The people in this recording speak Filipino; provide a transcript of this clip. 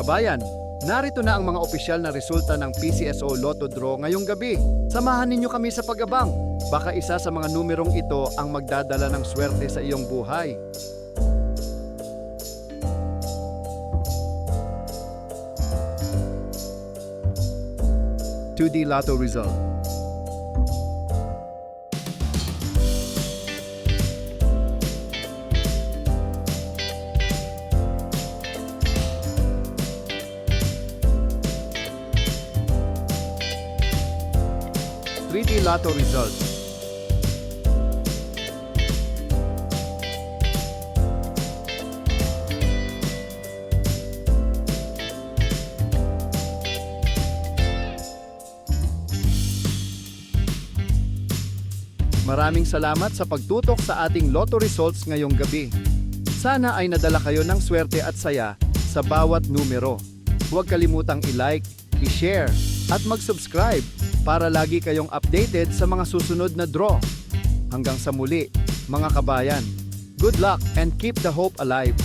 Kabayan, narito na ang mga opisyal na resulta ng PCSO Lotto Draw ngayong gabi. Samahan ninyo kami sa pag-abang. Baka isa sa mga numerong ito ang magdadala ng swerte sa iyong buhay. (2D Lotto result). (3D Lotto result). Maraming salamat sa pagtutok sa ating Lotto results ngayong gabi. Sana ay nadala kayo ng swerte at saya sa bawat numero. Huwag kalimutang i-like, i-share, at mag-subscribe para lagi kayong updated sa mga susunod na draw. Hanggang sa muli, mga kabayan. Good luck and keep the hope alive!